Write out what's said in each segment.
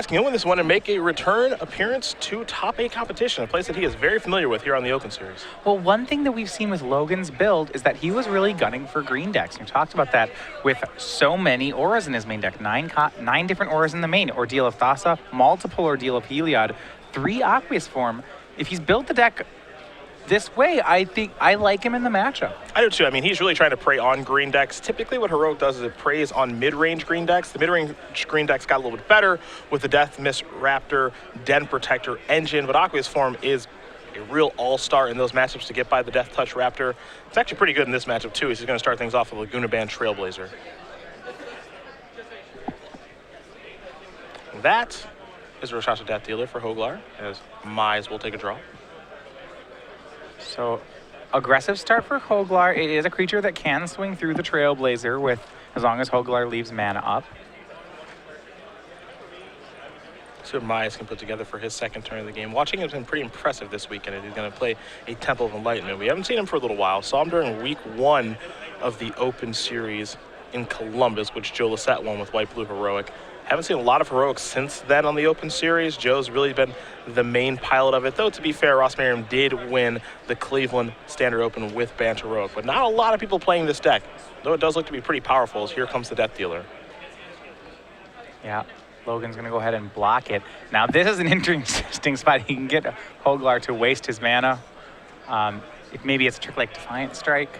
Mize can win this one and make a return appearance to top 8 competition, a place that he is very familiar with here on the Open Series. Well, one thing that we've seen with Logan's build is that he was really gunning for green decks. We talked about that with so many auras in his main deck. 9 different auras in the main. Ordeal of Thassa, multiple Ordeal of Heliod, 3 Aqueous Form. If he's built the deck this way, I think I like him in the matchup. I do too. I mean, he's really trying to prey on green decks. Typically what Heroic does is it preys on mid-range green decks. The mid-range green decks got a little bit better with the Death Mist Raptor, Den Protector, Engine, but Aqueous Form is a real all-star in those matchups to get by the Death Touch Raptor. It's actually pretty good in this matchup too. He's going to start things off with Laguna Band Trailblazer. That is a Rashasha Death Dealer for Joglar, as Mize will take a draw. So, aggressive start for Joglar. It is a creature that can swing through the Trailblazer with, as long as Joglar leaves mana up. See what Mize can put together for his second turn of the game. Watching him has been pretty impressive this weekend. He's going to play a Temple of Enlightenment. We haven't seen him for a little while. Saw him during week 1 of the Open Series in Columbus, which Joe Lissette won with White Blue Heroic. Haven't seen a lot of Heroics since then on the Open Series. Joe's really been the main pilot of it, though to be fair, Ross Merriam did win the Cleveland Standard Open with Bant Heroic, but not a lot of people playing this deck, though it does look to be pretty powerful, as here comes the Death Dealer. Yeah, Logan's going to go ahead and block it. Now, this is an interesting spot. He can get Joglar to waste his mana. If maybe it's a trick like Defiant Strike.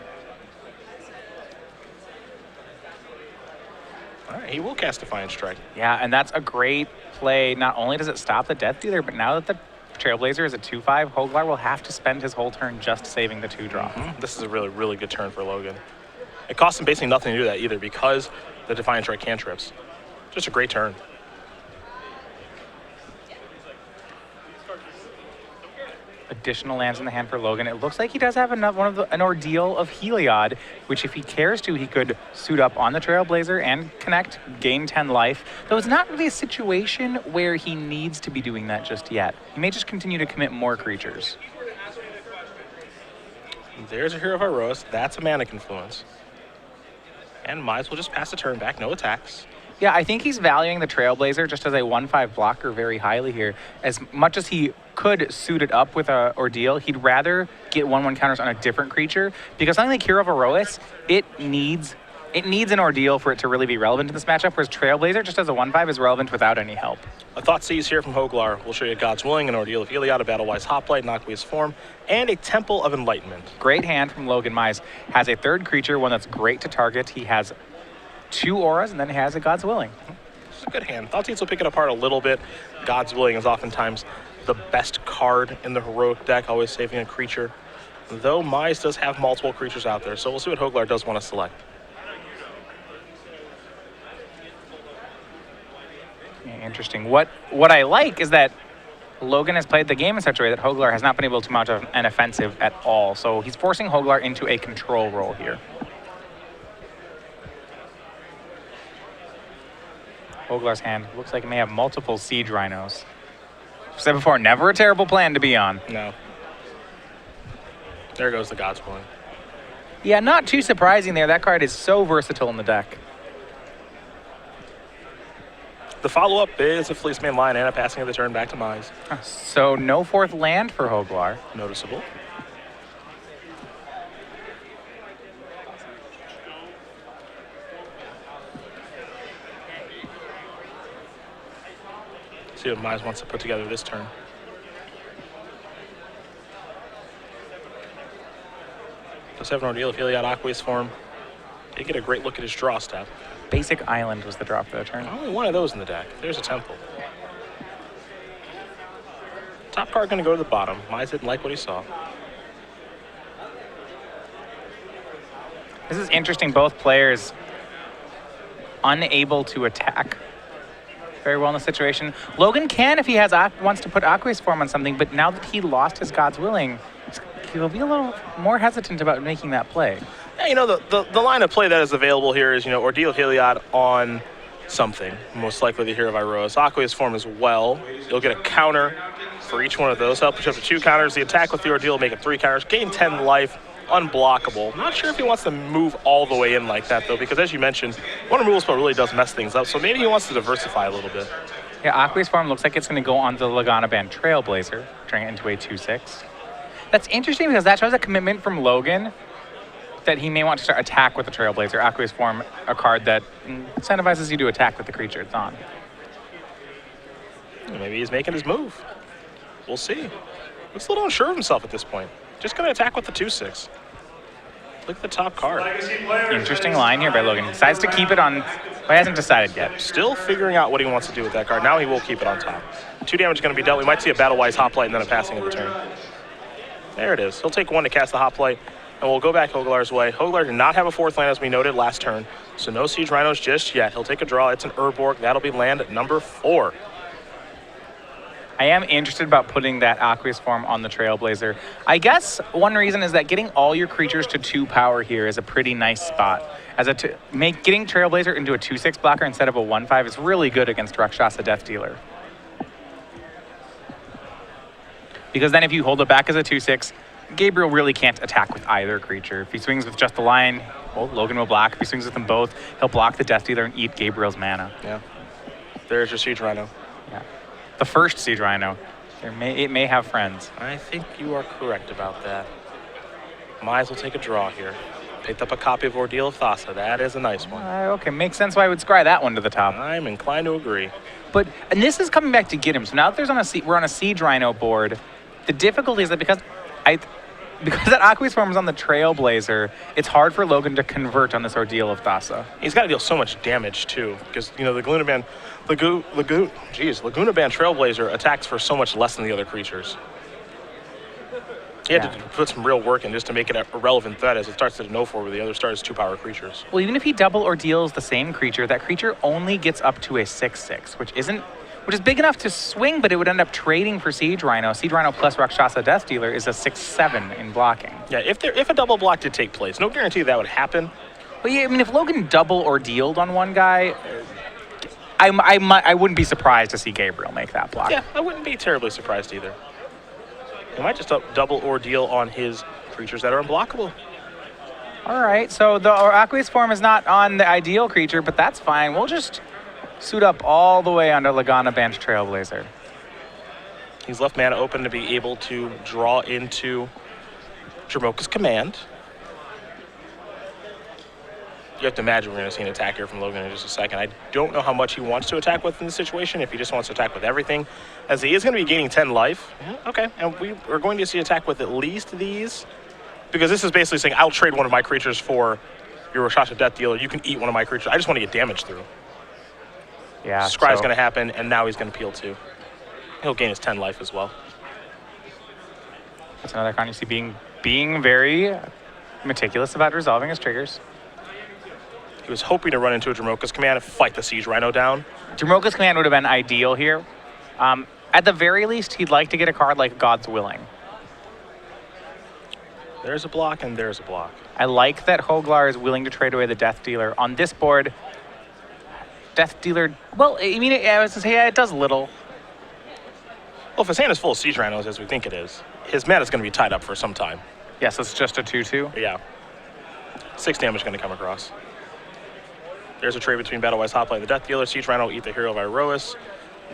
All right, he will cast Defiant Strike. Yeah, and that's a great play. Not only does it stop the Death Dealer, but now that the Trailblazer is a 2/5, Joglar will have to spend his whole turn just saving the 2-drop. This is a really, really good turn for Logan. It costs him basically nothing to do that either because the Defiant Strike cantrips. Just a great turn. Additional lands in the hand for Logan. It looks like he does have an Ordeal of Heliod, which if he cares to, he could suit up on the Trailblazer and connect, gain 10 life. Though it's not really a situation where he needs to be doing that just yet. He may just continue to commit more creatures. There's a Hero of Iroas. That's a Mana Confluence. And Mize will just pass the turn back, no attacks. Yeah, I think he's valuing the Trailblazer just as a 1/5 blocker very highly here. As much as he could suit it up with a Ordeal, he'd rather get 1/1 counters on a different creature, because something like Hero of Iroas, it needs an Ordeal for it to really be relevant in this matchup, whereas Trailblazer just as a 1/5 is relevant without any help. A Thought Seize here from Joglar. We'll show you God's Willing, an Ordeal of Heliod, a Battle-Wise Hoplite, an Aqueous Form, and a Temple of Enlightenment. Great hand from Logan. Mize has a third creature, one that's great to target. He has 2 auras, and then he has a God's Willing. It's a good hand. Thoughtseize will pick it apart a little bit. God's Willing is oftentimes the best card in the Heroic deck, always saving a creature. Though Mize does have multiple creatures out there, so we'll see what Joglar does want to select. Yeah, interesting. What I like is that Logan has played the game in such a way that Joglar has not been able to mount an offensive at all. So he's forcing Joglar into a control role here. Joglar's hand looks like it may have multiple Siege Rhinos. I've said before, never a terrible plan to be on. No. There goes the God's Willing. Yeah, not too surprising there. That card is so versatile in the deck. The follow-up is a Fleeceman Lion and a passing of the turn back to Mize. So no 4th land for Joglar. Noticeable. See what Mize wants to put together this turn. Does have an Ordeal of Heliod, Aqueous Form. Did get a great look at his draw step. Basic Island was the draw for the turn. Only one of those in the deck. There's a Temple. Top card going to go to the bottom. Mize didn't like what he saw. This is interesting. Both players unable to attack very well in the situation. Logan can if he wants to put Aqueous Form on something, but now that he lost his God's Willing, he'll be a little more hesitant about making that play. Yeah, you know, the line of play that is available here is, you know, Ordeal of Heliod on something, most likely the Hero of Iroas. Aqueous Form as well. You'll get a counter for each one of those. Help push up to 2 counters. The attack with the Ordeal will make it 3 counters. Gain 10 life. Unblockable. Not sure if he wants to move all the way in like that, though, because as you mentioned, one removal spell really does mess things up, so maybe he wants to diversify a little bit. Yeah, Aqueous Form looks like it's going to go on the Lagana Band Trailblazer, turning it into a 2/6. That's interesting because that shows a commitment from Logan that he may want to start attack with the Trailblazer. Aqueous Form, a card that incentivizes you to attack with the creature it's on. Maybe he's making his move. We'll see. Looks a little unsure of himself at this point. Just going to attack with the 2/6. Look at the top card. Interesting line here by Logan. He decides to keep it on. Well, he hasn't decided yet. Still figuring out what he wants to do with that card. Now he will keep it on top. 2 damage is going to be dealt. We might see a Battle-Wise Hoplite and then a passing of the turn. There it is. He'll take 1 to cast the Hoplite, and we'll go back Joglar's way. Joglar did not have a 4th land, as we noted last turn, so no Siege Rhinos just yet. He'll take a draw. It's an Urborg. That'll be land number 4. I am interested about putting that Aqueous Form on the Trailblazer. I guess one reason is that getting all your creatures to 2 power here is a pretty nice spot. Getting Trailblazer into a 2/6 blocker instead of a 1/5 is really good against Rakshasa Death Dealer. Because then if you hold it back as a 2/6, Gabriel really can't attack with either creature. If he swings with just the Lion, well, Logan will block. If he swings with them both, he'll block the Death Dealer and eat Gabriel's mana. Yeah. There's your Siege Rhino. Yeah. The first Siege Rhino. It may have friends. I think you are correct about that. Mize will take a draw here. Picked up a copy of Ordeal of Thassa. That is a nice one. Okay, makes sense why I would scry that one to the top. I'm inclined to agree. And this is coming back to get him. So now that we're on a Siege Rhino board, the difficulty is that because that Aqueous Form is on the Trailblazer, it's hard for Logan to convert on this Ordeal of Thassa. He's got to deal so much damage too, because the Laguna Band Trailblazer attacks for so much less than the other creatures. He had to put some real work in just to make it a relevant threat, as it starts at a no-4 where the other starts 2-power creatures. Well, even if he double Ordeals the same creature, that creature only gets up to a 6/6, which is big enough to swing, but it would end up trading for Siege Rhino. Siege Rhino plus Rakshasa Death Dealer is a 6/7 in blocking. Yeah, if a double block did take place, no guarantee that would happen. But yeah, I mean, if Logan double Ordealed on one guy, I wouldn't be surprised to see Gabriel make that block. Yeah, I wouldn't be terribly surprised either. He might just double Ordeal on his creatures that are unblockable. All right, so the Aqueous Form is not on the ideal creature, but that's fine. We'll just suit up all the way under Lagana Band Trailblazer. He's left mana open to be able to draw into Dromoka's Command. You have to imagine we're going to see an attack here from Logan in just a second. I don't know how much he wants to attack with in this situation, if he just wants to attack with everything, as he is going to be gaining 10 life. Yeah, okay, and we are going to see attack with at least these, because this is basically saying, I'll trade one of my creatures for your Rakshasa Death Dealer. You can eat one of my creatures. I just want to get damage through. Yeah, Scry's going to happen, and now he's going to peel 2. He'll gain his 10 life as well. That's another card you see being very meticulous about resolving his triggers. He was hoping to run into a Dromoka's Command and fight the Siege Rhino down. Dromoka's Command would have been ideal here. At the very least, he'd like to get a card like God's Willing. There's a block, and there's a block. I like that Joglar is willing to trade away the Death Dealer. On this board, Death Dealer, well, I mean, I was going to say, yeah, it does little. Well, if his hand is full of Siege Rhinos, as we think it is, his mana is going to be tied up for some time. Yes, it's just a 2/2. Yeah. 6 damage going to come across. There's a trade between Battle-Wise Hoplite and the Death Dealer. Siege Rhino will eat the Hero of Iroas.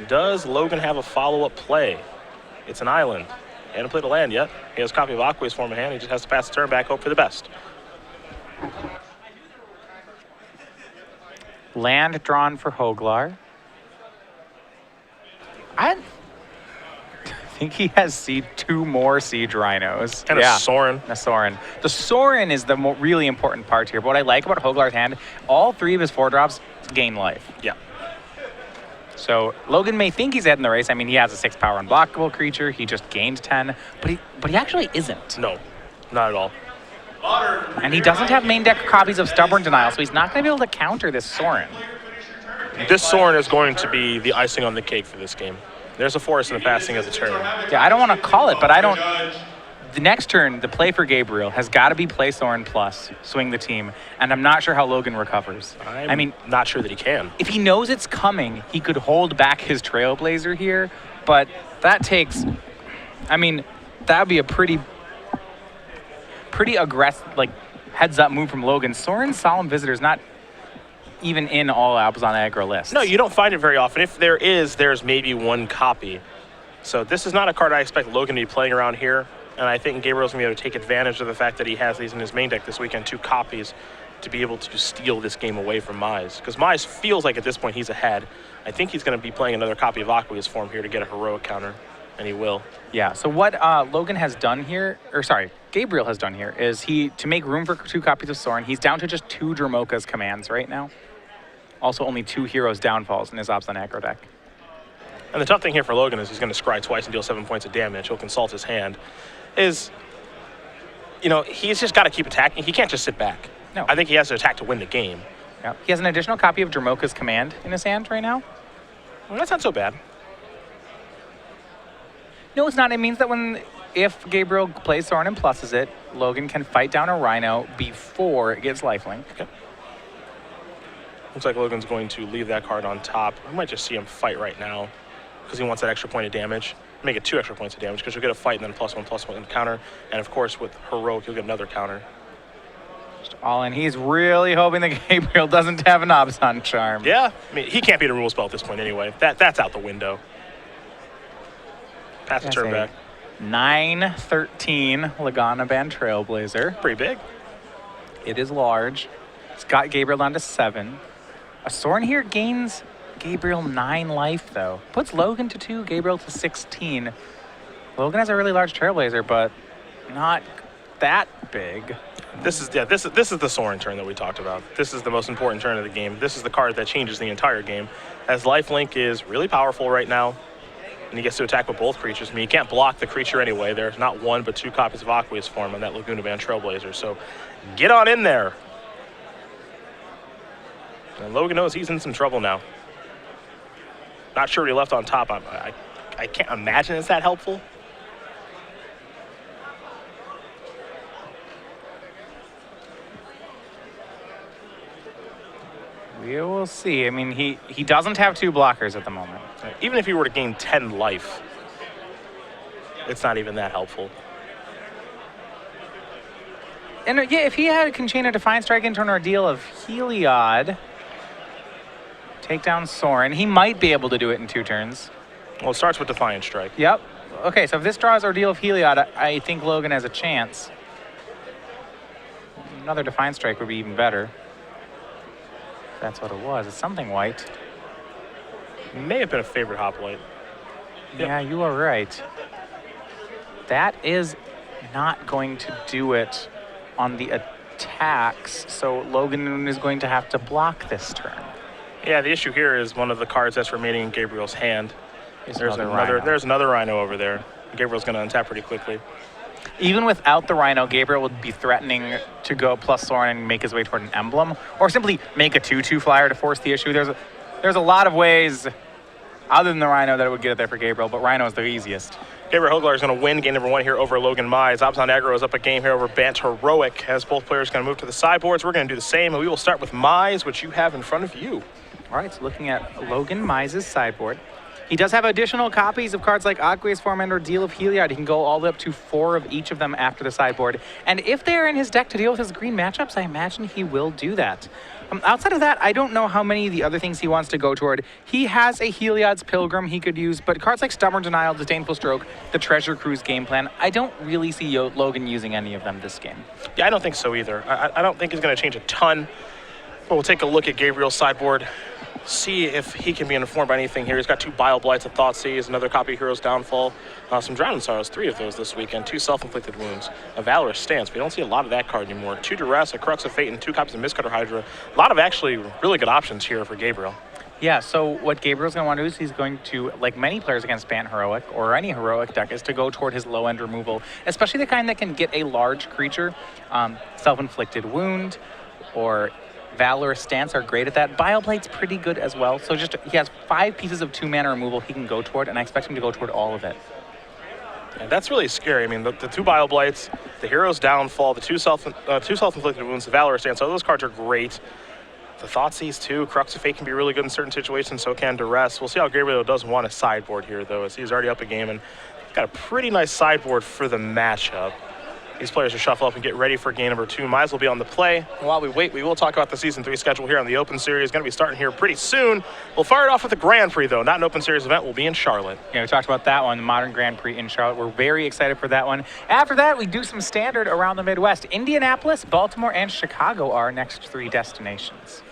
Does Logan have a follow-up play? It's an island. He hasn't played a land yet. He has a copy of Aqueous Form in hand. He just has to pass the turn back, hope for the best. Land drawn for Joglar. I think he has 2 more Siege Rhinos. And a Sorin. A Sorin. The Sorin is the really important part here. But what I like about Joglar's hand, all 3 of his 4-drops gain life. Yeah. So Logan may think he's ahead in the race. I mean, he has a 6-power unblockable creature. He just gained 10. But he actually isn't. No, not at all. And he doesn't have main deck copies of Stubborn Denial, so he's not going to be able to counter this Sorin. This Sorin is going to be the icing on the cake for this game. There's a forest in the passing of the turn. Yeah, I don't want to call it, but I don't... The next turn, the play for Gabriel has got to be play Sorin plus, swing the team, and I'm not sure how Logan recovers. I mean, not sure that he can. If he knows it's coming, he could hold back his Trailblazer here, but that takes... I mean, that would be a pretty aggressive, like, heads-up move from Logan. Sorin's Solemn Visitor is not even in all Abzan aggro lists. No, you don't find it very often. If there is, there's maybe one copy. So this is not a card I expect Logan to be playing around here. And I think Gabriel's going to be able to take advantage of the fact that he has these in his main deck this weekend, 2 copies, to be able to steal this game away from Mize. Because Mize feels like at this point he's ahead. I think he's going to be playing another copy of Aqua's form here to get a heroic counter, and he will. Yeah, so what Logan has done here, or sorry, Gabriel has done here, is to make room for 2 copies of Soren, he's down to just 2 Dromoka's commands right now. Also only 2 Heroes Downfalls in his Abzan aggro deck. And the tough thing here for Logan is he's going to scry twice and deal 7 points of damage. He'll consult his hand. He's just got to keep attacking. He can't just sit back. No. I think he has to attack to win the game. Yeah. He has an additional copy of Dromoka's command in his hand right now. Well, that's not so bad. No, it's not. It means that if Gabriel plays Soren and pluses it, Logan can fight down a Rhino before it gets lifelink. Okay. Looks like Logan's going to leave that card on top. We might just see him fight right now because he wants that extra point of damage. Make it 2 extra points of damage because you'll get a fight and then a +1/+1 counter. And of course, with heroic, you'll get another counter. Just all in. He's really hoping that Gabriel doesn't have an Abzan charm. Yeah, I mean, he can't beat a rule spell at this point anyway. That's out the window. Pass the turn back. 9-13 Lagana Band Trailblazer. Pretty big. It is large. It's got Gabriel down to 7. A Soren here gains Gabriel 9 life, though. Puts Logan to 2, Gabriel to 16. Logan has a really large Trailblazer, but not that big. This is the Soren turn that we talked about. This is the most important turn of the game. This is the card that changes the entire game. As lifelink is really powerful right now, and he gets to attack with both creatures. I mean, you can't block the creature anyway. There's not 1 but 2 copies of Aqua's form on that Laguna Band Trailblazer. So get on in there. And Logan knows he's in some trouble now. Not sure what he left on top. I can't imagine it's that helpful. We will see. I mean, he doesn't have 2 blockers at the moment. Even if he were to gain 10 life, it's not even that helpful. And yeah, if he can chain a Defiant Strike into an Ordeal of Heliod, take down Soren, he might be able to do it in 2 turns. Well, it starts with Defiant Strike. Yep. Okay, so if this draws Ordeal of Heliod, I think Logan has a chance. Another Defiant Strike would be even better. That's what it was. It's something white. May have been a favorite hoplite. Yeah, you are right. That is not going to do it on the attacks, so Logan is going to have to block this turn. Yeah, the issue here is one of the cards that's remaining in Gabriel's hand. There's another Rhino over there. Gabriel's going to untap pretty quickly. Even without the Rhino, Gabriel would be threatening to go plus Soren and make his way toward an emblem, or simply make a 2/2 flyer to force the issue. There's a lot of ways other than the Rhino that it would get it there for Gabriel, but Rhino is the easiest. Gabriel Joglar is going to win game number 1 here over Logan Mize. Abzan aggro is up a game here over Bant Heroic, as both players going to move to the sideboards. We're going to do the same, and we will start with Mize, which you have in front of you. All right, so looking at Logan Mize's sideboard. He does have additional copies of cards like Aqua's Form and Ordeal of Heliod. He can go all the way up to 4 of each of them after the sideboard. And if they're in his deck to deal with his green matchups, I imagine he will do that. Outside of that, I don't know how many of the other things he wants to go toward. He has a Heliod's Pilgrim he could use, but cards like Stubborn Denial, Disdainful Stroke, the Treasure Cruise game plan, I don't really see Logan using any of them this game. Yeah, I don't think so either. I don't think he's going to change a ton. But we'll take a look at Gabriel's sideboard, see if he can be informed by anything here. He's got 2 Bile Blights, a Thoughtseize, another copy of Hero's Downfall, some Drowning Sorrows, 3 of those this weekend, 2 Self-Inflicted Wounds, a Valorous Stance. We don't see a lot of that card anymore. 2 Duress, a Crux of Fate, and 2 copies of Mistcutter Hydra. A lot of actually really good options here for Gabriel. Yeah, so what Gabriel's going to want to do is he's going to, like many players against Bant Heroic or any Heroic deck, is to go toward his low-end removal, especially the kind that can get a large creature. Self-Inflicted Wound or Valorous Stance are great at that. Bioplate's pretty good as well. So he has 5 pieces of 2-mana removal he can go toward, and I expect him to go toward all of it. Yeah, that's really scary. I mean, the 2 Bile Blights, the Hero's Downfall, the 2 Self-Inflicted Wounds, the Valorous Stance, all those cards are great. The Thoughtseize too, Crux of Fate can be really good in certain situations, so can Duress. We'll see how Gabriel does want a sideboard here, though, as he's already up a game, and he's got a pretty nice sideboard for the matchup. these players to shuffle up and get ready for game number 2. Mize will be on the play. While we wait, we will talk about the Season 3 schedule here on the Open Series. Going to be starting here pretty soon. We'll fire it off with the Grand Prix, though. Not an Open Series event. We'll be in Charlotte. Yeah, we talked about that one, the Modern Grand Prix in Charlotte. We're very excited for that one. After that, we do some standard around the Midwest. Indianapolis, Baltimore, and Chicago are our next 3 destinations.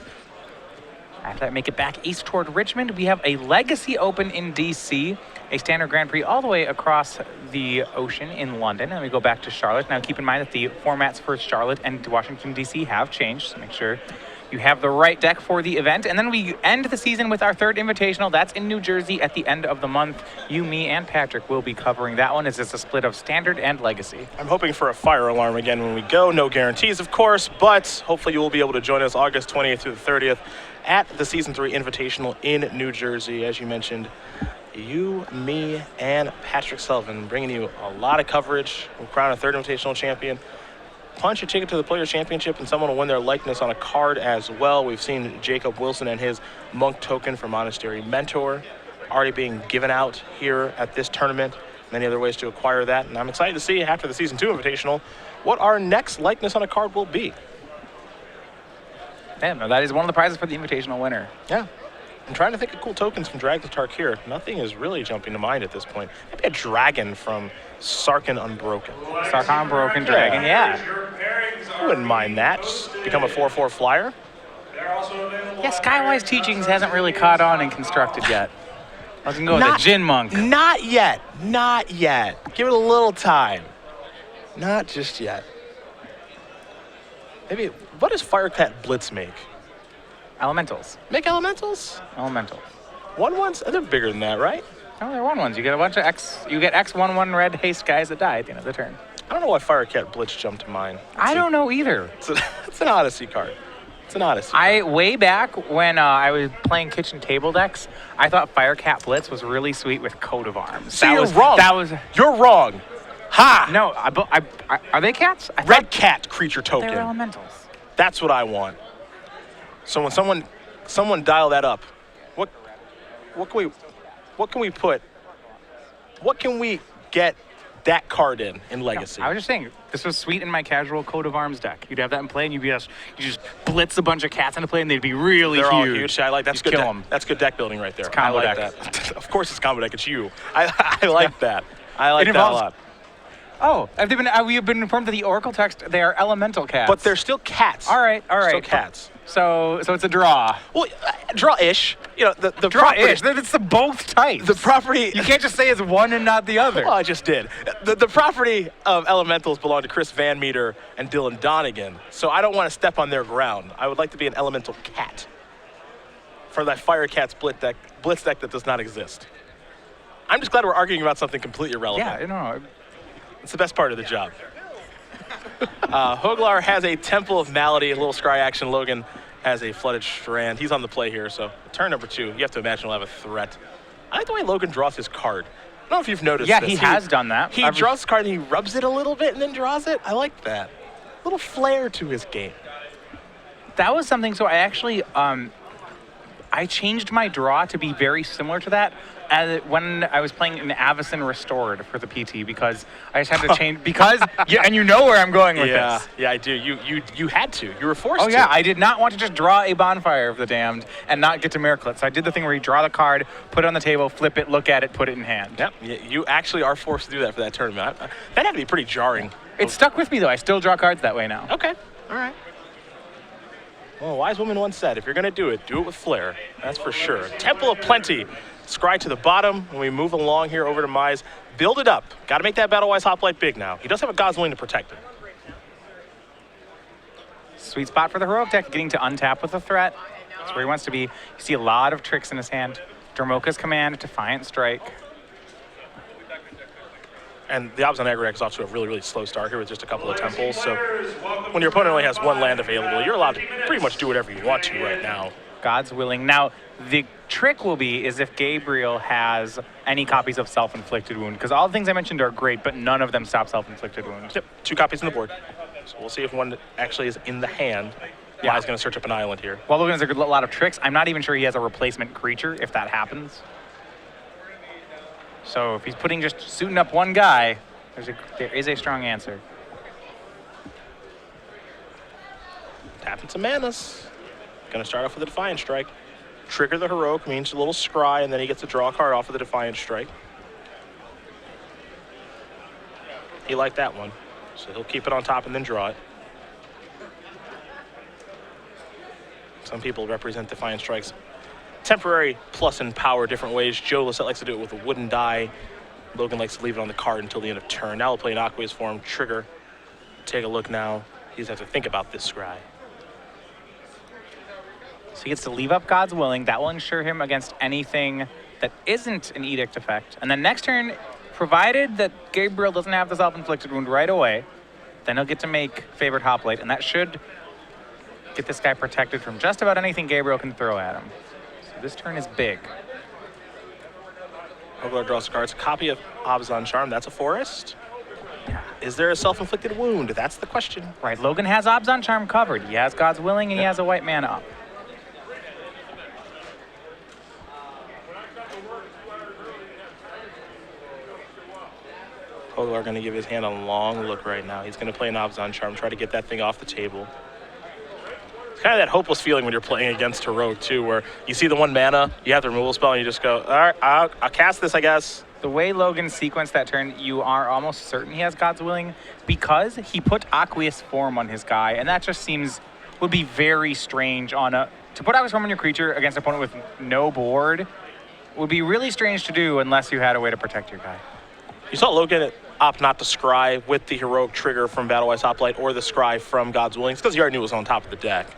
After that, make it back east toward Richmond. We have a Legacy Open in D.C., a standard Grand Prix all the way across the ocean in London, and we go back to Charlotte. Now, keep in mind that the formats for Charlotte and Washington, D.C. have changed, so make sure you have the right deck for the event. And then we end the season with our 3rd invitational. That's in New Jersey at the end of the month. You, me, and Patrick will be covering that one as it's a split of standard and legacy. I'm hoping for a fire alarm again when we go. No guarantees, of course, but hopefully you will be able to join us August 20th through the 30th at the Season 3 Invitational in New Jersey. As you mentioned, you, me, and Patrick Sullivan bringing you a lot of coverage. We'll crown a 3rd Invitational champion. Punch a ticket to the Players' Championship, and someone will win their likeness on a card as well. We've seen Jacob Wilson and his Monk token for Monastery Mentor already being given out here at this tournament. Many other ways to acquire that, and I'm excited to see after the Season 2 Invitational what our next likeness on a card will be. Yeah, no, that is one of the prizes for the invitational winner. Yeah. I'm trying to think of cool tokens from Dragon's Tarkir. Nothing is really jumping to mind at this point. Maybe a dragon from Sarkhan Unbroken. Sarkhan Unbroken Dragon, yeah. I wouldn't mind that. Just become a 4/4 flyer. Yeah, Skywise Teachings hasn't really caught on and constructed yet. I was going to go with a Jin Monk. Not yet. Not yet. Give it a little time. Not just yet. Maybe, what does Firecat Blitz make? Elementals. Make elementals? Elemental. 1/1s? They're bigger than that, right? No, they're 1/1s. You get a bunch of you get X/1/1 red haste guys that die at the end of the turn. I don't know why Firecat Blitz jumped to mind. I don't know either. It's an Odyssey card. It's an Odyssey. Way back when I was playing kitchen table decks, I thought Firecat Blitz was really sweet with Coat of Arms. So you're wrong. You're wrong. Ha! No, are they cats? Red cat creature token. They're elementals. That's what I want. So when someone dial that up, what can we get that card in Legacy? No, I was just saying, this was sweet in my casual Coat of Arms deck. You'd have that in play, and you just blitz a bunch of cats into play, and they'd be really huge. They're all huge. I like that's good. That's good deck building right there. It's combo I like deck. that. Of course, it's combo deck. It's you. I like that. I like that a lot. Oh, we have been informed that the Oracle text, they are elemental cats. But they're still cats. All right. Still cats. So it's a draw. Well, draw-ish. You know, the draw-ish. It's the both types. The property. You can't just say it's one and not the other. Well, I just did. The property of elementals belong to Chris Van Meter and Dylan Donegan, so I don't want to step on their ground. I would like to be an elemental cat for that Firecat's blitz deck that does not exist. I'm just glad we're arguing about something completely irrelevant. Yeah, no. It's the best part of the job. Joglar has a Temple of Malady, a little scry action. Logan has a Flooded Strand. He's on the play here, so turn number 2. You have to imagine we'll have a threat. I like the way Logan draws his card. I don't know if you've noticed this. Yeah, he has done that. He draws his card and he rubs it a little bit and then draws it. I like that. A little flair to his game. That was something, so I actually, I changed my draw to be very similar to that when I was playing an Avacyn Restored for the PT, because I just had to change, and you know where I'm going with this. Yeah, I do. You had to. You were forced to. Oh, yeah. I did not want to just draw a Bonfire of the Damned and not get to Miraclet. So I did the thing where you draw the card, put it on the table, flip it, look at it, put it in hand. Yep. You actually are forced to do that for that tournament. That had to be pretty jarring. It stuck with me, though. I still draw cards that way now. Okay. All right. Well, a wise woman once said, if you're going to do it with flair. That's for sure. Temple of Plenty. Scry to the bottom, and we move along here over to Mize. Build it up. Got to make that Battle-Wise Hoplite big now. He does have a Gosling to protect it. Sweet spot for the Heroic deck, getting to untap with a threat. That's where he wants to be. You see a lot of tricks in his hand. Dromoka's Command, Defiant Strike. And the Obs on aggro deck is off to a really, really slow start here with just a couple of temples. So when your opponent only has one land available, you're allowed to pretty much do whatever you want to right now. God's willing. Now, the trick will be is if Gabriel has any copies of Self-Inflicted Wound, because all the things I mentioned are great, but none of them stop Self-Inflicted Wound. Yep, 2 copies on the board. So we'll see if one actually is in the hand. Yeah, he's going to search up an island here. Well, Logan has a lot of tricks. I'm not even sure he has a replacement creature if that happens. So if he's suiting up one guy, there is a strong answer. pocket some manas. Gonna start off with a Defiant Strike. Trigger the Heroic means a little scry, and then he gets to draw a card off of the Defiant Strike. He liked that one, so he'll keep it on top and then draw it. Some people represent Defiant Strikes temporary plus in power different ways. Joe Lisette likes to do it with a wooden die. Logan likes to leave it on the card until the end of turn. Now we'll play an Aqueous form, trigger. Take a look now. He just has to think about this scry. So he gets to leave up God's Willing. That will ensure him against anything that isn't an Edict effect. And then next turn, provided that Gabriel doesn't have the Self-Inflicted Wound right away, then he'll get to make Favored Hoplite, and that should get this guy protected from just about anything Gabriel can throw at him. So this turn is big. Joglar draws cards. A copy of Abzan Charm. That's a forest. Is there a Self-Inflicted Wound? That's the question. Right, Logan has Abzan Charm covered. He has God's Willing, and he has a white mana up. Joglar going to give his hand a long look right now. He's going to play an Abzan Charm, try to get that thing off the table. It's kind of that hopeless feeling when you're playing against Heroic, too, where you see the one mana, you have the removal spell, and you just go, all right, I'll cast this, I guess. The way Logan sequenced that turn, you are almost certain he has God's Willing because he put Aqueous Form on his guy, and that just would be very strange to put Aqueous Form on your creature against an opponent with no board would be really strange to do unless you had a way to protect your guy. You saw Logan opt not to scry with the Heroic trigger from Battlewise Hoplite or the scry from God's Willing. It's because he already knew it was on top of the deck.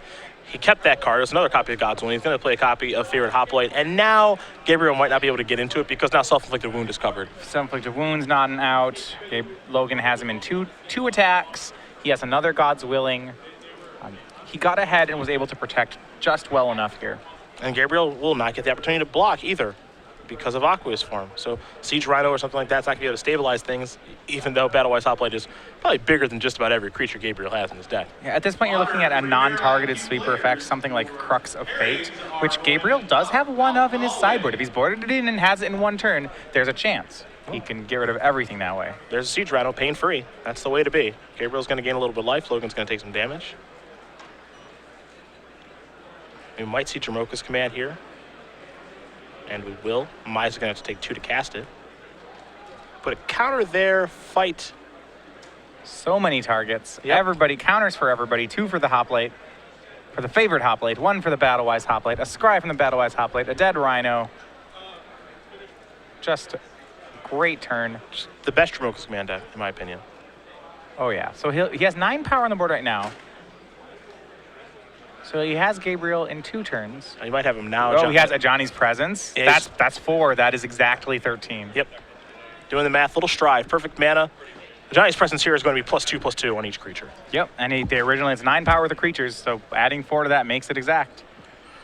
He kept that card. There's another copy of God's Willing. He's going to play a copy of Favored Hoplite, and now Gabriel might not be able to get into it because now Self-Inflicted Wound is covered. Self-Inflicted Wound's not an out. Logan has him in two attacks. He has another God's Willing. He got ahead and was able to protect just well enough here. And Gabriel will not get the opportunity to block either because of Aqueous Form. So Siege Rhino or something like that's not going to be able to stabilize things, even though Battlewise Hoplite is probably bigger than just about every creature Gabriel has in his deck. Yeah, at this point, you're looking at a non-targeted sweeper effect, something like Crux of Fate, which Gabriel does have one of in his sideboard. If he's boarded it in and has it in one turn, there's a chance he can get rid of everything that way. There's a Siege Rhino, pain-free. That's the way to be. Gabriel's going to gain a little bit of life. Logan's going to take some damage. We might see Jamoka's Command here. And we will. Mize is going to have to take 2 to cast it. Put a counter there, fight. So many targets. Yep. Everybody counters for everybody. 2 for the Hoplite, for the Favored Hoplite, 1 for the Battlewise Hoplite, a Scry from the Battlewise Hoplite, a Dead Rhino. Just a great turn. Just the best Jamoka's Command deck, in my opinion. Oh yeah. So he has 9 power on the board right now. So he has Gabriel in 2 turns. You might have him now. Oh, he has a Johnny's Presence. That's 4. That is exactly 13. Yep. Doing the math, little strive, perfect mana. Johnny's Presence here is going to be +2/+2 on each creature. Yep, and originally it's 9 power with the creatures, so adding 4 to that makes it exact.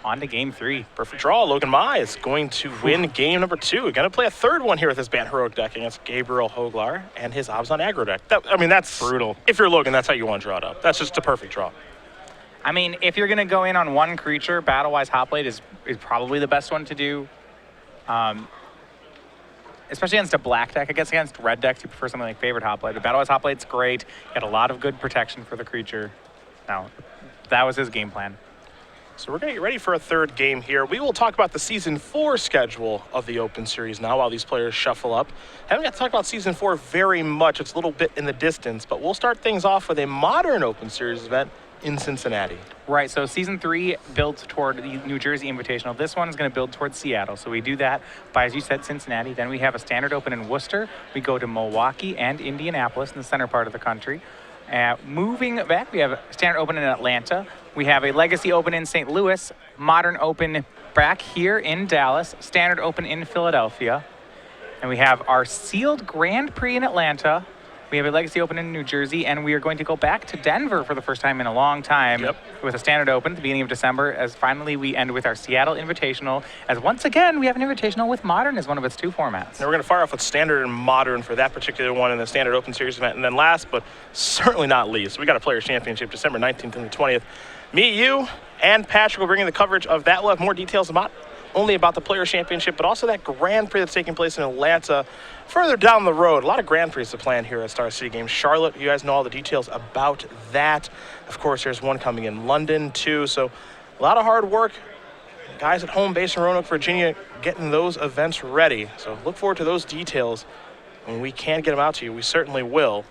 On to game 3. Perfect draw. Logan Mize is going to win game number 2. Going to play a third one here with his Bant Heroic deck against Gabriel Joglar and his Abzan aggro deck. That's brutal. If you're Logan, that's how you want to draw it up. That's just a perfect draw. I mean, if you're going to go in on one creature, Battlewise Hoplite is probably the best one to do. Especially against a black deck. I guess against red decks, you prefer something like Favored Hoplite. But Battlewise Hoplite's great. Got a lot of good protection for the creature. Now, that was his game plan. So we're going to get ready for a third game here. We will talk about the Season 4 schedule of the Open Series now while these players shuffle up. Haven't got to talk about Season 4 very much. It's a little bit in the distance, but we'll start things off with a modern Open Series event in Cincinnati. Right, so Season 3 builds toward the New Jersey Invitational. This one is going to build towards Seattle. So we do that by, as you said, Cincinnati. Then we have a Standard Open in Worcester. We go to Milwaukee and Indianapolis in the center part of the country. Moving back, we have a Standard Open in Atlanta. We have a Legacy Open in St. Louis, Modern Open back here in Dallas, Standard Open in Philadelphia. And we have our sealed Grand Prix in Atlanta. We have a Legacy Open in New Jersey, and we are going to go back to Denver for the first time in a long time with a Standard Open at the beginning of December, as finally we end with our Seattle Invitational, as once again we have an Invitational with Modern as one of its 2 formats. And we're going to fire off with Standard and Modern for that particular one in the Standard Open Series event. And then last, but certainly not least, we got a Players' Championship December 19th and the 20th. Me, you, and Patrick will bring you the coverage of that. We'll have more details about only about the Players' Championship, but also that Grand Prix that's taking place in Atlanta further down the road. A lot of Grand Prix to plan here at Star City Games Charlotte. You guys know all the details about that. Of course, there's one coming in London, too. So a lot of hard work. Guys at home base in Roanoke, Virginia, getting those events ready. So look forward to those details. When we can get them out to you, we certainly will.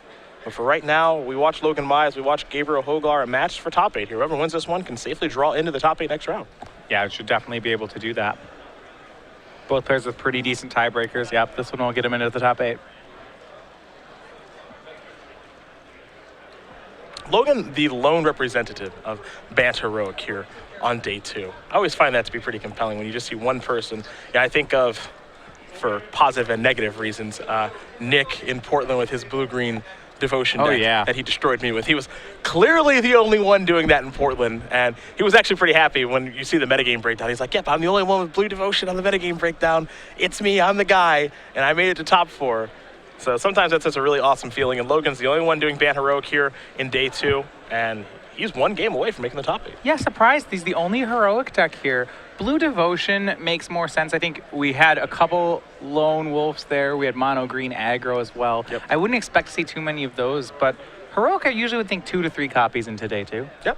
But for right now, we watch Logan Mize, we watch Gabriel Joglar, a match for top 8 here. Whoever wins this one can safely draw into the top 8 next round. Yeah, it should definitely be able to do that. Both players with pretty decent tiebreakers. Yep, this one will get them into the top 8. Logan, the lone representative of Bant Heroic here on day 2. I always find that to be pretty compelling when you just see one person. Yeah, I think of, for positive and negative reasons, Nick in Portland with his blue-green devotion deck that he destroyed me with. He was clearly the only one doing that in Portland, and he was actually pretty happy when you see the metagame breakdown. He's like, yep, I'm the only one with blue devotion on the metagame breakdown. It's me, I'm the guy, and I made it to top 4. So sometimes that's just a really awesome feeling, and Logan's the only one doing Bant Heroic here in day 2, and he's one game away from making the top 8. Yeah, surprised. He's the only heroic deck here. Blue Devotion makes more sense. I think we had a couple lone wolves there. We had mono green aggro as well. Yep. I wouldn't expect to see too many of those, but heroic I usually would think 2 to 3 copies in today too. Yep.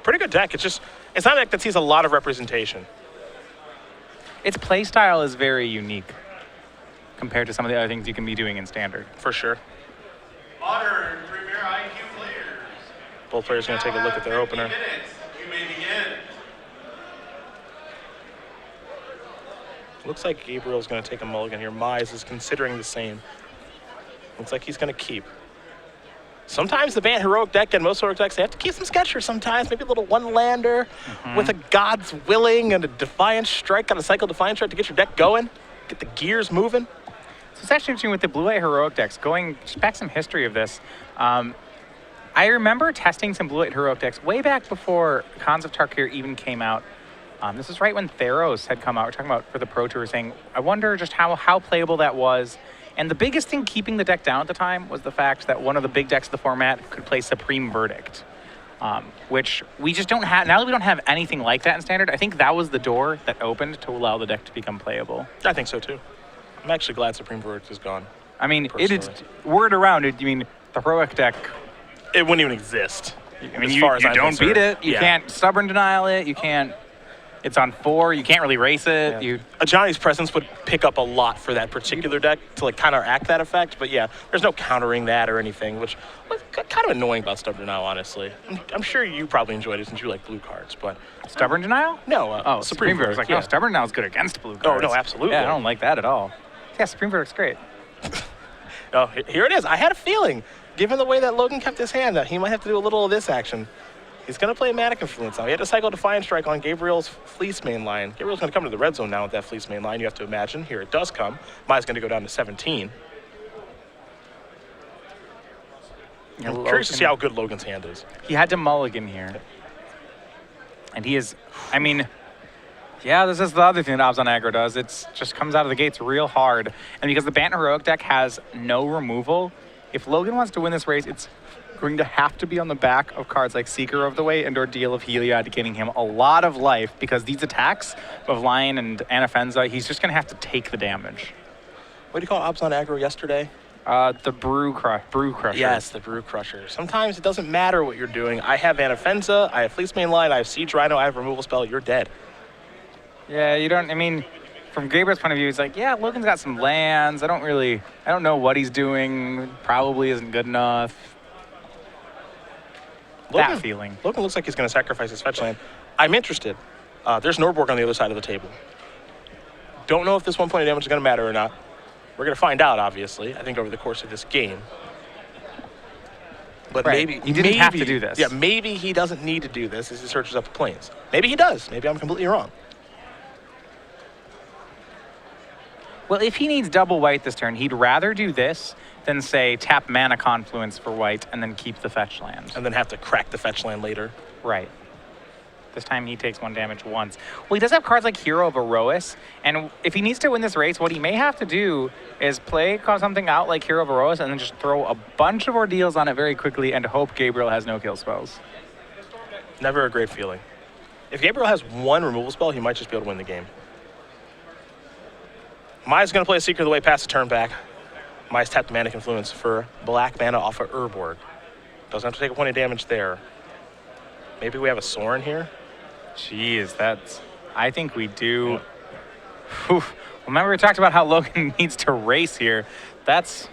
Pretty good deck. It's not a deck that sees a lot of representation. Its playstyle is very unique compared to some of the other things you can be doing in standard. For sure. Modern Premier IQ players. Both players are going to take a look at their opener. You may begin. Looks like Gabriel's going to take a mulligan here. Mize is considering the same. Looks like he's going to keep. Sometimes the Bant Heroic deck and most heroic decks, they have to keep some sketchers sometimes. Maybe a little one-lander with a God's Willing and a Defiant Strike on a Cycle Defiant Strike to get your deck going, get the gears moving. So it's actually interesting with the blue-white heroic decks. Going just back some history of this. I remember testing some blue-white heroic decks way back before Khans of Tarkir even came out. This is right when Theros had come out. We're talking about for the Pro Tour, saying, I wonder just how playable that was. And the biggest thing keeping the deck down at the time was the fact that one of the big decks of the format could play Supreme Verdict, which we just don't have. Now that we don't have anything like that in Standard, I think that was the door that opened to allow the deck to become playable. I think so, too. I'm actually glad Supreme Verdict is gone. I mean, it is word around it. You mean the heroic deck? It wouldn't even exist. I mean, you don't beat it. You can't stubborn denial it. You can't. It's on 4. You can't really race it. Yeah. A Johnny's Presence would pick up a lot for that particular deck to like counteract that effect. But yeah, there's no countering that or anything, which was kind of annoying about Stubborn Denial, honestly. I'm sure you probably enjoyed it since you like blue cards, but Stubborn Denial? No. Supreme Verdict. Like, no, Stubborn Denial is good against blue cards. Oh no, absolutely. Yeah, I don't like that at all. Yeah, Supreme Verdict's great. Oh, here it is. I had a feeling, given the way that Logan kept his hand, that he might have to do a little of this action. He's going to play Manic Influence now. He had to cycle Defiant Strike on Gabriel's Fleece main line. Gabriel's going to come to the red zone now with that Fleece main line, you have to imagine. Here it does come. Mize's going to go down to 17. I'm curious to see how good Logan's hand is. He had to mulligan here. And he is, I mean, yeah, this is the other thing that Obs on Aggro does. It just comes out of the gates real hard. And because the Bant Heroic deck has no removal, if Logan wants to win this race, it's going to have to be on the back of cards like Seeker of the Way and Ordeal of Heliod, getting him a lot of life, because these attacks of Lion and Anafenza, he's just going to have to take the damage. What do you call Obs on Aggro yesterday? The Brew Crusher. Yes, the Brew Crusher. Sometimes it doesn't matter what you're doing. I have Anafenza, I have Fleece main line, I have Siege Rhino, I have Removal Spell, you're dead. Yeah, you don't, I mean, from Gabriel's point of view, he's like, yeah, Logan's got some lands. I don't know what he's doing. Probably isn't good enough. That feeling. Logan looks like he's going to sacrifice his fetch land. I'm interested. There's Norborg on the other side of the table. Don't know if this 1 point of damage is going to matter or not. We're going to find out, obviously, I think, over the course of this game. But right. maybe he didn't have to do this. Yeah, maybe he doesn't need to do this as he searches up the plains. Maybe he does. Maybe I'm completely wrong. Well, if he needs double white this turn, he'd rather do this than, say, tap Mana Confluence for white and then keep the fetch land. And then have to crack the fetch land later. Right. This time he takes 1 damage once. Well, he does have cards like Hero of Erois, and if he needs to win this race, what he may have to do is play something out like Hero of Erois and then just throw a bunch of ordeals on it very quickly and hope Gabriel has no kill spells. Never a great feeling. If Gabriel has one removal spell, he might just be able to win the game. Mize is going to play a Seeker of the Way past the turn back. Mize tapped Mana Confluence for black mana off of Urborg. Doesn't have to take a point of damage there. Maybe we have a Sorin here? Jeez, I think we do. Whew. Remember we talked about how Logan needs to race here. That's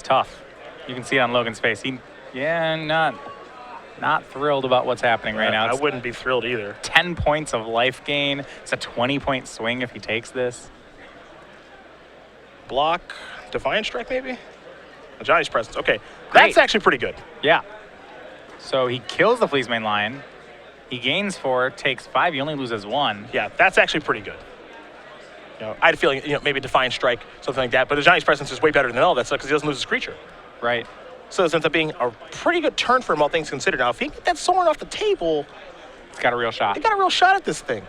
tough. You can see it on Logan's face. Not thrilled about what's happening right now. I wouldn't be thrilled either. 10 points of life gain. It's a 20-point swing if he takes this. Block, Defiant Strike maybe? Johnny's Presence. Okay, Great. that's actually pretty good. Yeah. So he kills the Fleece Mane Lion. He gains 4, takes 5. He only loses 1. Yeah, that's actually pretty good. I had a feeling, maybe Defiant Strike, something like that. But the Johnny's Presence is way better than all that stuff because he doesn't lose his creature. Right. So this ends up being a pretty good turn for him, all things considered. Now, if he can get that Sorin off the table, He's got a real shot. he got a real shot at this thing.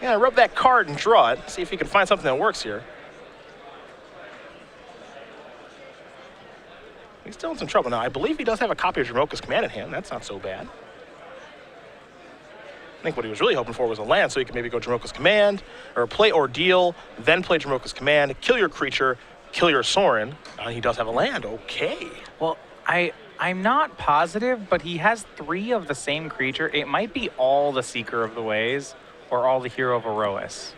Yeah, rub that card and draw it. See if he can find something that works here. He's still in some trouble. Now, I believe he does have a copy of Dromoka's Command in hand. That's not so bad. I think what he was really hoping for was a land, so he could maybe go Dromoka's Command, or play Ordeal, then play Dromoka's Command, kill your creature, kill your Sorin. He does have a land. Okay. Well, I'm not positive, but he has 3 of the same creature. It might be all the Seeker of the Ways or all the Hero of Erois.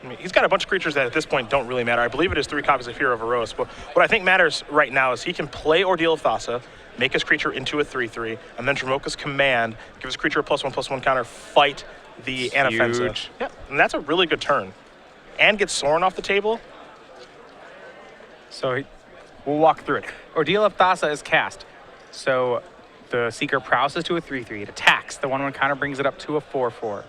I mean, he's got a bunch of creatures that at this point don't really matter. I believe it is 3 copies of Hero of Erois. But what I think matters right now is he can play Ordeal of Thassa, make his creature into a 3/3, and then Dromoka's Command, give his creature a +1/+1 counter, fight the Anafenza. Huge. Yeah, and that's a really good turn. And get Sorin off the table. So we'll walk through it. Ordeal of Thassa is cast. So the Seeker prowesses to a 3/3. It attacks. The 1/1 counter brings it up to a 4/4.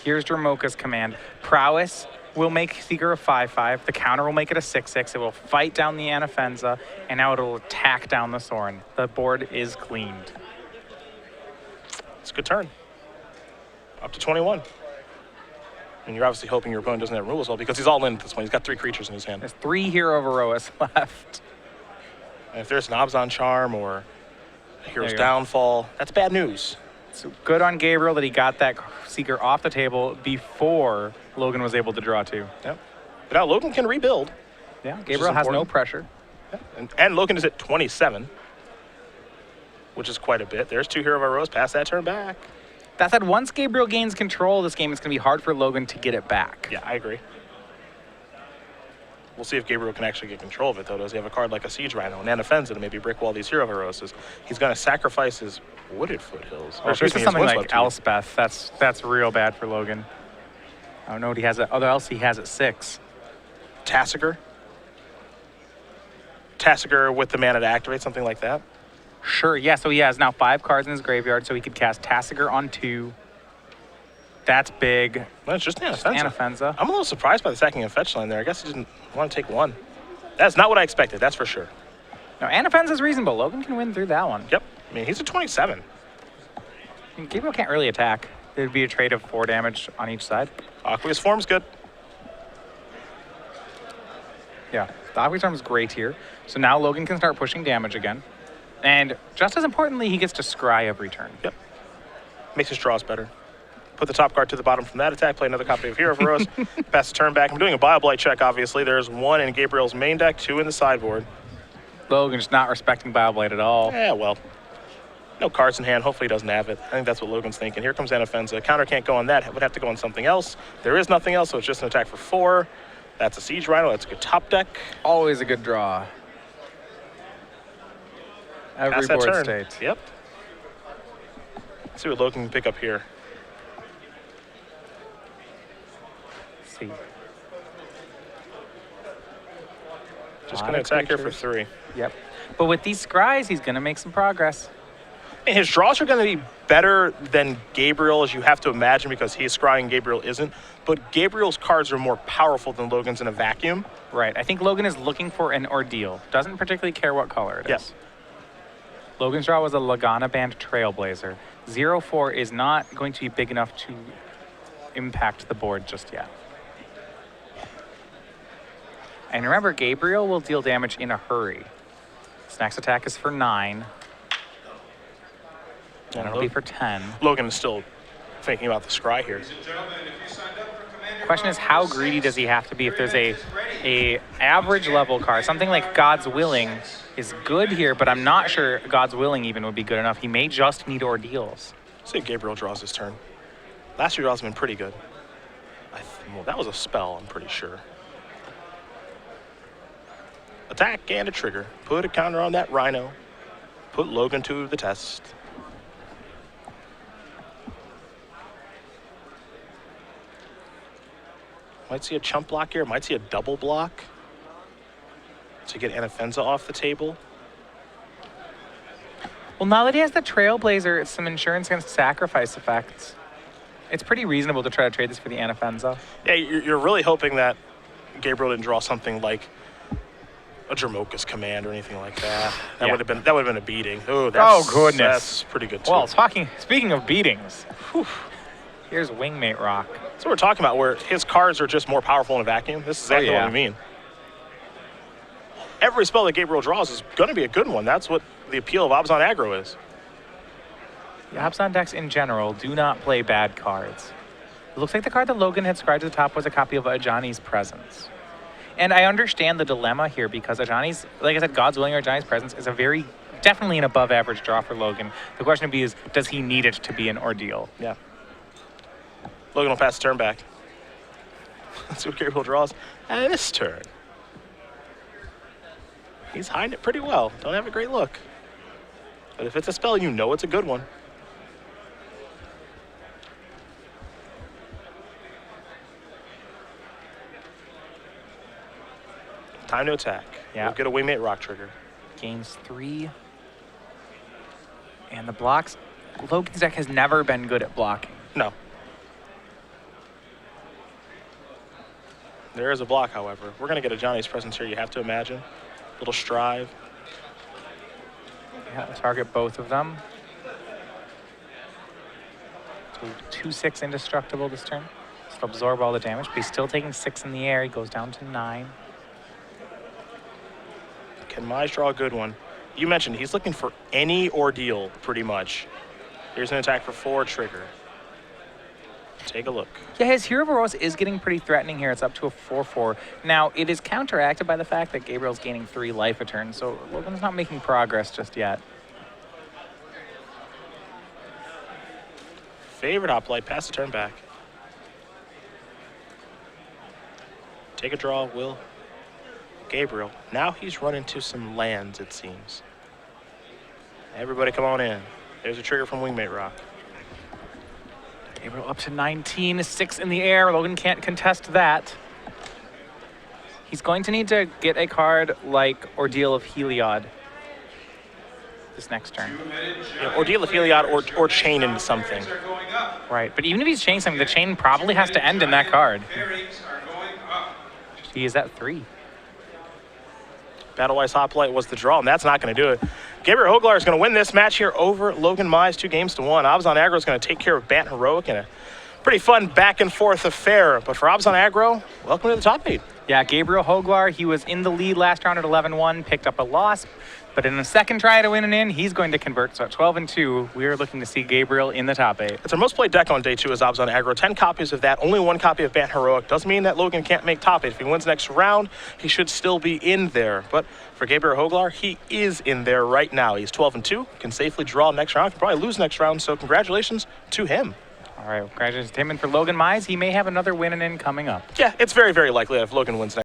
Here's Dromoka's Command. Prowess will make Seeker a 5/5. The counter will make it a 6/6. It will fight down the Anafenza, and now it'll attack down the Sorin. The board is cleaned. It's a good turn. Up to 21. And you're obviously hoping your opponent doesn't have rules well because he's all in at this point. He's got 3 creatures in his hand. There's 3 Hero of Erois left. And if there's an Abzan Charm or a Hero's There you go. Downfall, that's bad news. So good on Gabriel that he got that Seeker off the table before Logan was able to draw 2. Yep. But now Logan can rebuild. Yeah, Gabriel has no important. pressure. And Logan is at 27, which is quite a bit. There's 2 Hero of Erois past that turn back. That said, once Gabriel gains control of this game, it's going to be hard for Logan to get it back. Yeah, I agree. We'll see if Gabriel can actually get control of it, though. Does he have a card like a Siege Rhino, an Anafenza to maybe brick wall these Hero of Erois? He's going to sacrifice his Wooded Foothills. Or excuse this me, is his something like Windswept Heath. Elspeth. That's real bad for Logan. I don't know what he has. Other else he has at 6. Tassiger. Tassiger with the mana to activate, something like that. Sure, yeah. So he has now 5 cards in his graveyard, so he could cast Tassiger on 2. That's big. No, it's just an Anafenza. Anafenza. I'm a little surprised by the sacking and fetch line there. I guess he didn't want to take 1. That's not what I expected, that's for sure. Now, Anafenza's reasonable. Logan can win through that one. Yep. I mean, he's at 27. Gabriel can't really attack. There'd be a trade of 4 damage on each side. Aqueous Form's good. Yeah, the Aqueous Storm is great here. So now Logan can start pushing damage again. And just as importantly, he gets to scry every turn. Yep. Makes his draws better. Put the top card to the bottom from that attack, play another copy of Hero of Erois, pass the turn back. I'm doing a Bio Blight check, obviously. There's 1 in Gabriel's main deck, 2 in the sideboard. Logan's not respecting Bioblade at all. Yeah, well, no cards in hand. Hopefully he doesn't have it. I think that's what Logan's thinking. Here comes Anafenza. Counter can't go on that. It would have to go on something else. There is nothing else, so it's just an attack for 4. That's a Siege Rhino. That's a good top deck. Always a good draw. Every Pass that board turn. state. Yep. Let's see what Logan can pick up here. Let's see. Just Lot going to of attack here for creatures. 3. Yep. But with these scries, he's going to make some progress. And his draws are going to be better than Gabriel's, you have to imagine, because he's scrying, Gabriel isn't. But Gabriel's cards are more powerful than Logan's in a vacuum. Right. I think Logan is looking for an ordeal. Doesn't particularly care what color it is. Yes. Logan's draw was a Lagana Band Trailblazer. 0/4 is not going to be big enough to impact the board just yet. And remember, Gabriel will deal damage in a hurry. His next attack is for 9. And it'll be for 10. Logan is still thinking about the scry here. Ladies and gentlemen, if you signed up for Commander Question is, Module how 6, greedy does he have to be? If there's a 3 minutes ready. average level card, something like God's Willing is good here, but I'm not sure God's Willing even would be good enough. He may just need ordeals. Let's see if Gabriel draws his turn. Last few draws have been pretty good. Well, that was a spell, I'm pretty sure. Attack and a trigger. Put a counter on that Rhino. Put Logan to the test. Might see a chump block here. Might see a double block to get Anafenza off the table. Well, now that he has the Trailblazer, it's some insurance against sacrifice effects. It's pretty reasonable to try to trade this for the Anafenza. Yeah, you're really hoping that Gabriel didn't draw something like a Dramoka's Command or anything like that. That Yeah. would have been a beating. Oh, that's, goodness. That's pretty good too. Well, speaking of beatings, here's Wingmate Rock. That's what we're talking about, where his cards are just more powerful in a vacuum. This is exactly yeah. what we mean. Every spell that Gabriel draws is going to be a good one. That's what the appeal of Abzan Aggro is. The Abzan decks in general do not play bad cards. It looks like the card that Logan had scribed to the top was a copy of Ajani's Presence. And I understand the dilemma here because Ajani's, like I said, God's Willing or Ajani's Presence is definitely an above average draw for Logan. The question would be is, does he need it to be an ordeal? Yeah. Logan will pass the turn back. Let's see what Gabriel draws this turn. He's hiding it pretty well. Don't have a great look. But if it's a spell, you know it's a good one. Time to attack. Yeah. We'll get a Wingmate Rock trigger. Gains 3. And the blocks, Logan's deck has never been good at blocking. No. There is a block, however. We're going to get a Johnny's Presence here, you have to imagine. Little Strive. Yeah, target both of them. So 2/6 indestructible this turn. So absorb all the damage, but he's still taking 6 in the air. He goes down to 9. Can Mize draw a good one? You mentioned he's looking for any ordeal, pretty much. Here's an attack for 4 trigger. Take a look. Yeah, his Hero of Eros is getting pretty threatening here. It's up to a 4/4. Now, it is counteracted by the fact that Gabriel's gaining 3 life a turn, so Logan's not making progress just yet. Favorite Hoplite, pass the turn back. Take a draw, Will. Gabriel. Now he's run into some lands, it seems. Everybody come on in. There's a trigger from Wingmate Rock. Gabriel up to 19, 6 in the air. Logan can't contest that. He's going to need to get a card like Ordeal of Heliod this next turn. Yeah, Ordeal of Heliod or chain into something. Are going up. Right, but even if he's chaining something, the chain probably has to end in that card. Pairings are going up. He is at 3. Battlewise Hoplite was the draw, and that's not going to do it. Gabriel Joglar is going to win this match here over Logan Mize, 2-1. Abzan Aggro is going to take care of Bant Heroic in a pretty fun back-and-forth affair. But for Abzan Aggro, welcome to the top 8. Yeah, Gabriel Joglar, he was in the lead last round at 11-1, picked up a loss. But in the second try to win an in, he's going to convert. So at 12-2, we are looking to see Gabriel in the top 8. It's our most played deck on day 2 is Abzan Aggro. 10 copies of that, only 1 copy of Bant Heroic. Doesn't mean that Logan can't make top 8. If he wins next round, he should still be in there. But for Gabriel Joglar, he is in there right now. He's 12-2, can safely draw next round, can probably lose next round. So congratulations to him. All right, congratulations to him. And for Logan Mize, he may have another win and in coming up. Yeah, it's very, very likely that if Logan wins next